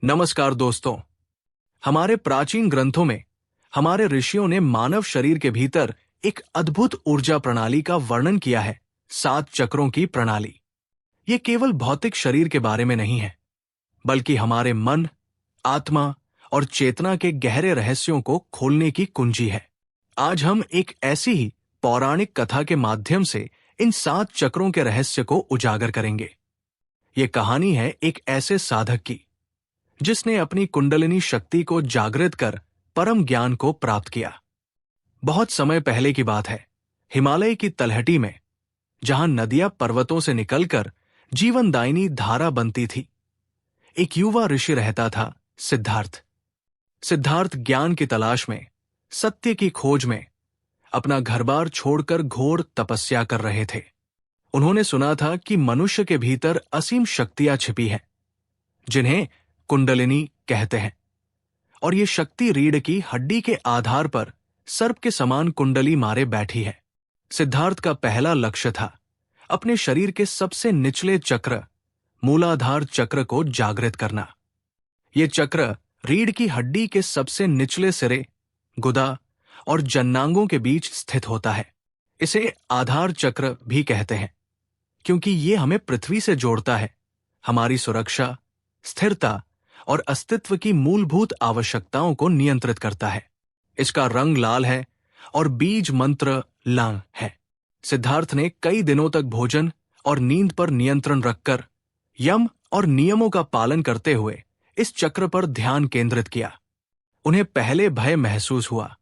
नमस्कार दोस्तों। हमारे प्राचीन ग्रंथों में हमारे ऋषियों ने मानव शरीर के भीतर एक अद्भुत ऊर्जा प्रणाली का वर्णन किया है, 7 चक्रों की प्रणाली। ये केवल भौतिक शरीर के बारे में नहीं है, बल्कि हमारे मन, आत्मा और चेतना के गहरे रहस्यों को खोलने की कुंजी है। आज हम एक ऐसी ही पौराणिक कथा के माध्यम से इन 7 चक्रों के रहस्य को उजागर करेंगे। ये कहानी है एक ऐसे साधक की जिसने अपनी कुंडलिनी शक्ति को जागृत कर परम ज्ञान को प्राप्त किया। बहुत समय पहले की बात है, हिमालय की तलहटी में, जहां नदियां पर्वतों से निकलकर जीवनदायिनी धारा बनती थी, एक युवा ऋषि रहता था, सिद्धार्थ। सिद्धार्थ ज्ञान की तलाश में, सत्य की खोज में अपना घरबार छोड़कर घोर तपस्या कर रहे थे। उन्होंने सुना था कि मनुष्य के भीतर असीम शक्तियां छिपी हैं, जिन्हें कुंडलिनी कहते हैं, और ये शक्ति रीढ़ की हड्डी के आधार पर सर्प के समान कुंडली मारे बैठी है। सिद्धार्थ का पहला लक्ष्य था अपने शरीर के सबसे निचले चक्र, मूलाधार चक्र को जागृत करना। ये चक्र रीढ़ की हड्डी के सबसे निचले सिरे, गुदा और जन्नांगों के बीच स्थित होता है। इसे आधार चक्र भी कहते हैं, क्योंकि ये हमें पृथ्वी से जोड़ता है, हमारी सुरक्षा, स्थिरता और अस्तित्व की मूलभूत आवश्यकताओं को नियंत्रित करता है। इसका रंग लाल है और बीज मंत्र लांग है। सिद्धार्थ ने कई दिनों तक भोजन और नींद पर नियंत्रण रखकर, यम और नियमों का पालन करते हुए इस चक्र पर ध्यान केंद्रित किया। उन्हें पहले भय महसूस हुआ,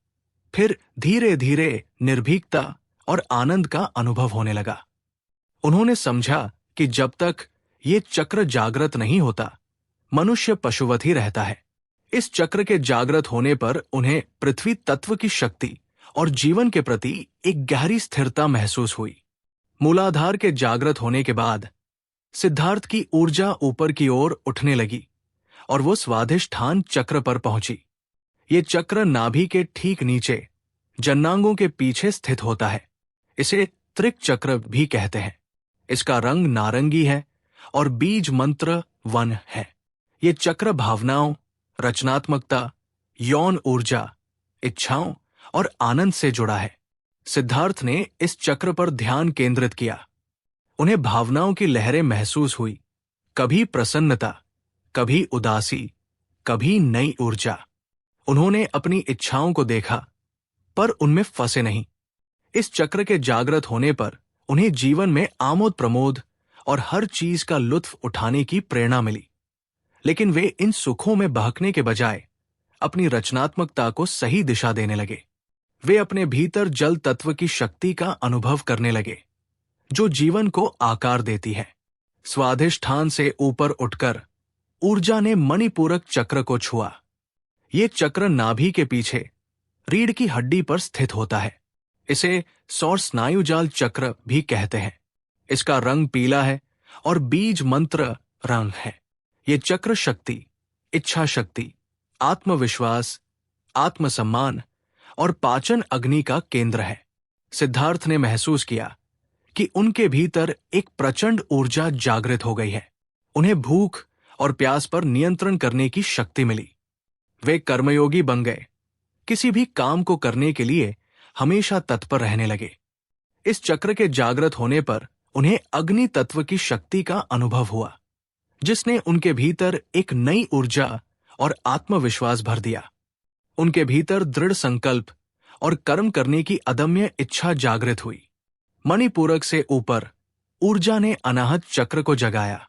फिर धीरे धीरे निर्भीकता और आनंद का अनुभव होने लगा। उन्होंने समझा कि जब तक ये चक्र जागृत नहीं होता, मनुष्य पशुवत ही रहता है। इस चक्र के जागृत होने पर उन्हें पृथ्वी तत्व की शक्ति और जीवन के प्रति एक गहरी स्थिरता महसूस हुई। मूलाधार के जागृत होने के बाद सिद्धार्थ की ऊर्जा ऊपर की ओर उठने लगी और वो स्वाधिष्ठान चक्र पर पहुंची। ये चक्र नाभि के ठीक नीचे, जन्नांगों के पीछे स्थित होता है। इसे त्रिक चक्र भी कहते हैं। इसका रंग नारंगी है और बीज मंत्र वन है। ये चक्र भावनाओं, रचनात्मकता, यौन ऊर्जा, इच्छाओं और आनंद से जुड़ा है। सिद्धार्थ ने इस चक्र पर ध्यान केंद्रित किया। उन्हें भावनाओं की लहरें महसूस हुई, कभी प्रसन्नता, कभी उदासी, कभी नई ऊर्जा। उन्होंने अपनी इच्छाओं को देखा, पर उनमें फंसे नहीं। इस चक्र के जागृत होने पर उन्हें जीवन में आमोद प्रमोद और हर चीज का लुत्फ उठाने की प्रेरणा मिली। लेकिन वे इन सुखों में बहकने के बजाय अपनी रचनात्मकता को सही दिशा देने लगे। वे अपने भीतर जल तत्व की शक्ति का अनुभव करने लगे, जो जीवन को आकार देती है। स्वाधिष्ठान से ऊपर उठकर ऊर्जा ने मणिपूरक चक्र को छुआ। ये चक्र नाभि के पीछे रीढ़ की हड्डी पर स्थित होता है। इसे सौर स्नायुजाल चक्र भी कहते हैं। इसका रंग पीला है और बीज मंत्र रंग है। ये चक्र शक्ति, इच्छा शक्ति, आत्मविश्वास, आत्मसम्मान और पाचन अग्नि का केंद्र है। सिद्धार्थ ने महसूस किया कि उनके भीतर एक प्रचंड ऊर्जा जागृत हो गई है। उन्हें भूख और प्यास पर नियंत्रण करने की शक्ति मिली। वे कर्मयोगी बन गए, किसी भी काम को करने के लिए हमेशा तत्पर रहने लगे। इस चक्र के जागृत होने पर उन्हें अग्नि तत्व की शक्ति का अनुभव हुआ, जिसने उनके भीतर एक नई ऊर्जा और आत्मविश्वास भर दिया। उनके भीतर दृढ़ संकल्प और कर्म करने की अदम्य इच्छा जागृत हुई। मणिपूरक से ऊपर ऊर्जा ने अनाहत चक्र को जगाया,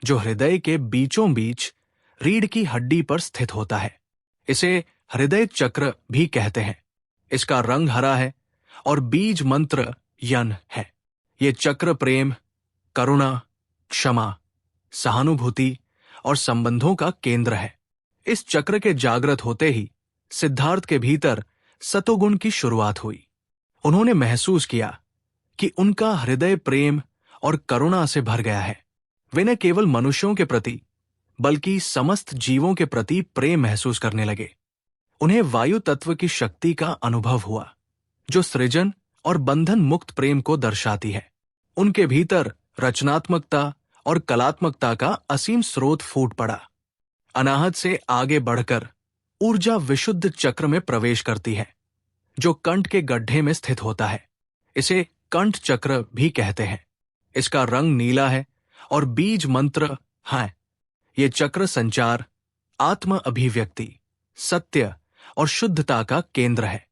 जो हृदय के बीचों बीच रीढ़ की हड्डी पर स्थित होता है। इसे हृदय चक्र भी कहते हैं। इसका रंग हरा है और बीज मंत्र यन है। ये चक्र प्रेम, करुणा, क्षमा, सहानुभूति और संबंधों का केंद्र है। इस चक्र के जागृत होते ही सिद्धार्थ के भीतर सतोगुण की शुरुआत हुई। उन्होंने महसूस किया कि उनका हृदय प्रेम और करुणा से भर गया है। वे न केवल मनुष्यों के प्रति, बल्कि समस्त जीवों के प्रति प्रेम महसूस करने लगे। उन्हें वायु तत्व की शक्ति का अनुभव हुआ, जो सृजन और बंधन मुक्त प्रेम को दर्शाती है। उनके भीतर रचनात्मकता और कलात्मकता का असीम स्रोत फूट पड़ा। अनाहत से आगे बढ़कर ऊर्जा विशुद्ध चक्र में प्रवेश करती है, जो कंठ के गड्ढे में स्थित होता है। इसे कंठ चक्र भी कहते हैं। इसका रंग नीला है और बीज मंत्र है। ये चक्र संचार, आत्म अभिव्यक्ति, सत्य और शुद्धता का केंद्र है।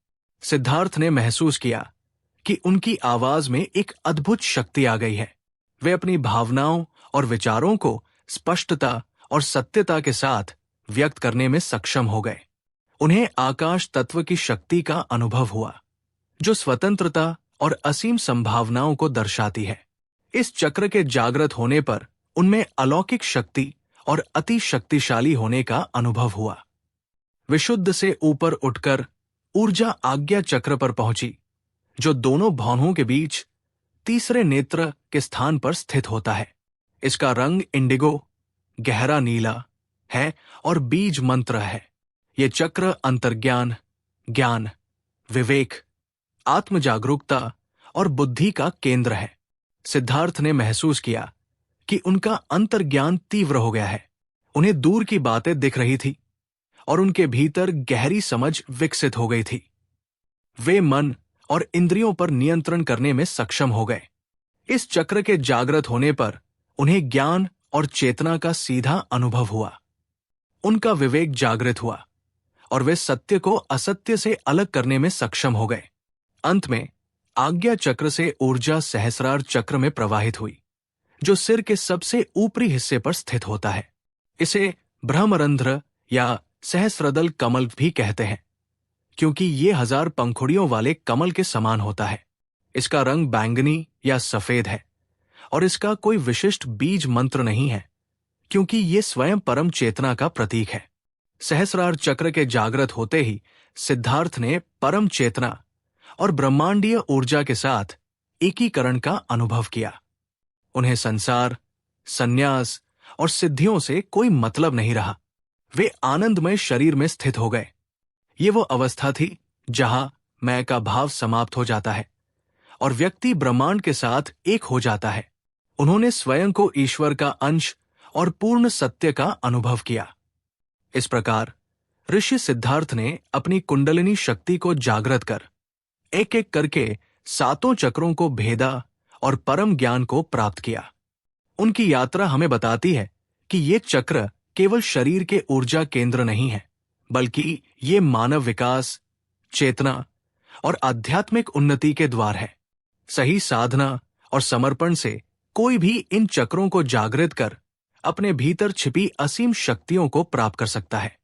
सिद्धार्थ ने महसूस किया कि उनकी आवाज में एक अद्भुत शक्ति आ गई है। वे अपनी भावनाओं और विचारों को स्पष्टता और सत्यता के साथ व्यक्त करने में सक्षम हो गए। उन्हें आकाश तत्व की शक्ति का अनुभव हुआ, जो स्वतंत्रता और असीम संभावनाओं को दर्शाती है। इस चक्र के जागृत होने पर उनमें अलौकिक शक्ति और अति शक्तिशाली होने का अनुभव हुआ। विशुद्ध से ऊपर उठकर ऊर्जा आज्ञा चक्र पर पहुंची, जो दोनों भौहों के बीच तीसरे नेत्र के स्थान पर स्थित होता है। इसका रंग इंडिगो, गहरा नीला है और बीज मंत्र है। ये चक्र अंतर्ज्ञान, ज्ञान, विवेक, आत्म जागरूकता और बुद्धि का केंद्र है। सिद्धार्थ ने महसूस किया कि उनका अंतर्ज्ञान तीव्र हो गया है। उन्हें दूर की बातें दिख रही थी और उनके भीतर गहरी समझ विकसित हो गई थी। वे मन और इंद्रियों पर नियंत्रण करने में सक्षम हो गए। इस चक्र के जागृत होने पर उन्हें ज्ञान और चेतना का सीधा अनुभव हुआ। उनका विवेक जागृत हुआ और वे सत्य को असत्य से अलग करने में सक्षम हो गए। अंत में आज्ञा चक्र से ऊर्जा सहस्रार चक्र में प्रवाहित हुई, जो सिर के सबसे ऊपरी हिस्से पर स्थित होता है। इसे ब्रह्मरंध्र या सहस्रदल कमल भी कहते हैं, क्योंकि ये 1000 पंखुड़ियों वाले कमल के समान होता है। इसका रंग बैंगनी या सफेद है और इसका कोई विशिष्ट बीज मंत्र नहीं है, क्योंकि ये स्वयं परम चेतना का प्रतीक है। सहस्रार चक्र के जागृत होते ही सिद्धार्थ ने परम चेतना और ब्रह्मांडीय ऊर्जा के साथ एकीकरण का अनुभव किया। उन्हें संसार, संन्यास और सिद्धियों से कोई मतलब नहीं रहा। वे आनंदमय शरीर में स्थित हो गए। ये वो अवस्था थी जहां मैं का भाव समाप्त हो जाता है और व्यक्ति ब्रह्मांड के साथ एक हो जाता है। उन्होंने स्वयं को ईश्वर का अंश और पूर्ण सत्य का अनुभव किया। इस प्रकार ऋषि सिद्धार्थ ने अपनी कुंडलिनी शक्ति को जागृत कर एक एक करके 7 चक्रों को भेदा और परम ज्ञान को प्राप्त किया। उनकी यात्रा हमें बताती है कि ये चक्र केवल शरीर के ऊर्जा केंद्र नहीं है, बल्कि ये मानव विकास, चेतना और आध्यात्मिक उन्नति के द्वार है। सही साधना और समर्पण से कोई भी इन चक्रों को जागृत कर अपने भीतर छिपी असीम शक्तियों को प्राप्त कर सकता है।